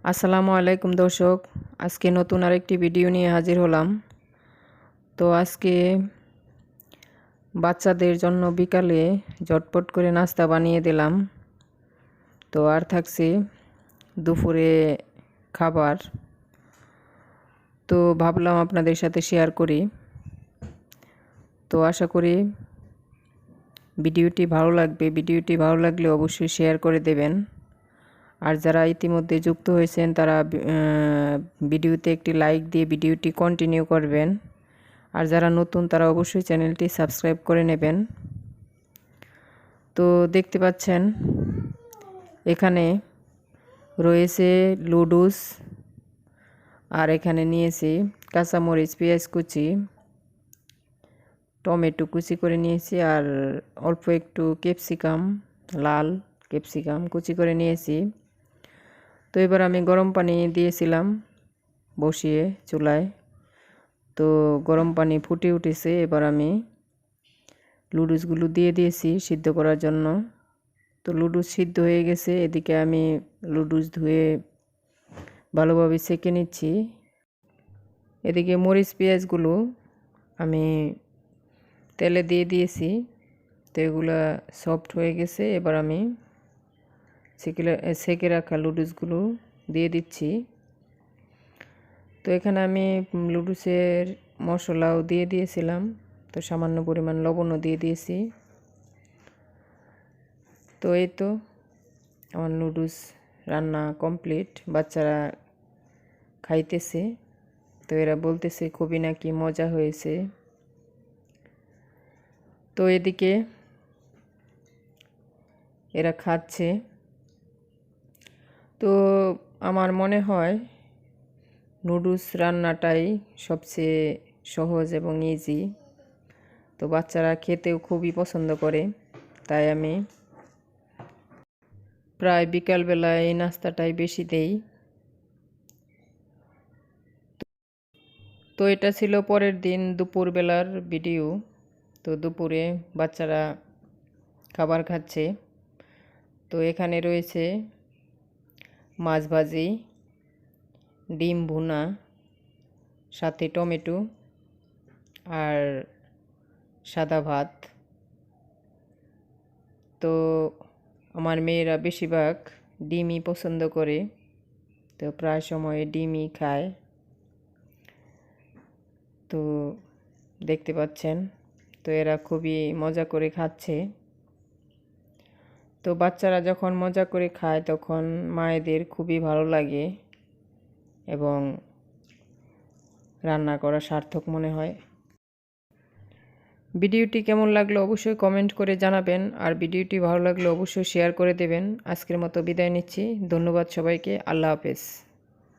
আসসালামু আলাইকুম দর্শক, আজকে নতুন আরেকটি ভিডিও নিয়ে হাজির হলাম। তো আজকে বাচ্চাদের জন্য বিকালে ঝটপট করে নাস্তা বানিয়ে দিলাম। তো আর থাকছে দুপুরে খাবার। তো ভাবলাম আপনাদের সাথে শেয়ার করি। তো আশা করি ভিডিওটি ভালো লাগবে। ভিডিওটি ভালো লাগলে অবশ্যই শেয়ার করে দেবেন। আর যারা ইতিমধ্যে যুক্ত হয়েছেন তারা ভিডিওতে একটি লাইক দিয়ে ভিডিওটি কন্টিনিউ করবেন। আর যারা নতুন তারা অবশ্যই চ্যানেলটি সাবস্ক্রাইব করে নেবেন। তো দেখতে পাচ্ছেন এখানে রয়েছে লুডুস, আর এখানে নিয়েছি কাঁচামরিচ, পেঁয়াজ কুচি, টমেটো কুচি করে নিয়েছি, আর অল্প একটু ক্যাপসিকাম, লাল ক্যাপসিকাম কুচি করে নিয়েছি। তো এবার আমি গরম পানি দিয়েছিলাম বসিয়ে চুলায়। তো গরম পানি ফুটে উঠেছে, এবার আমি লুডুসগুলো দিয়ে দিয়েছি সিদ্ধ করার জন্য। তো লুডুস সিদ্ধ হয়ে গেছে, এদিকে আমি লুডুস ধুয়ে ভালোভাবে সেঁকে নিচ্ছি। এদিকে মরিচ পেঁয়াজগুলো আমি তেলে দিয়ে দিয়েছি। তো এগুলো সফট হয়ে গেছে, এবার আমি সেঁকে রাখা লুডুসগুলো দিয়ে দিচ্ছি। তো এখানে আমি লুডুসের মশলাও দিয়ে দিয়েছিলাম, তো সামান্য পরিমাণ লবণও দিয়ে দিয়েছি। তো এই তো আমার নুডলস রান্না কমপ্লিট। বাচ্চারা খাইতেছে, তো এরা বলতেছে খুবই নাকি মজা হয়েছে। তো এদিকে এরা খাচ্ছে। তো আমার মনে হয় নুডলস রান্নাটাই সবচেয়ে সহজ এবং ইজি। তো বাচ্চারা খেতেও খুবই পছন্দ করে, তাই আমি প্রায় বিকালবেলায় এই নাস্তাটাই বেশি দেই। তো এটা ছিল পরের দিন দুপুরবেলার ভিডিও। তো দুপুরে বাচ্চারা খাবার খাচ্ছে। তো এখানে রয়েছে মাছ ভাজি, ডিম ভুনা, সাথে টমেটো আর সাদা ভাত। তো আমার মেয়েরা বেশিরভাগ ডিমই পছন্দ করে, তো প্রায় সময় ডিমই খায়। তো দেখতে পাচ্ছেন, তো এরা খুবই মজা করে খাচ্ছে। তো বাচ্চারা যখন মজা করে খায় তখন মায়েদের খুবই ভালো লাগে এবং রান্না করা সার্থক মনে হয়। ভিডিওটি কেমন লাগলো অবশ্যই কমেন্ট করে জানাবেন, আর ভিডিওটি ভালো লাগলে অবশ্যই শেয়ার করে দেবেন। আজকের মতো বিদায় নিচ্ছি। ধন্যবাদ সবাইকে। আল্লাহ হাফেজ।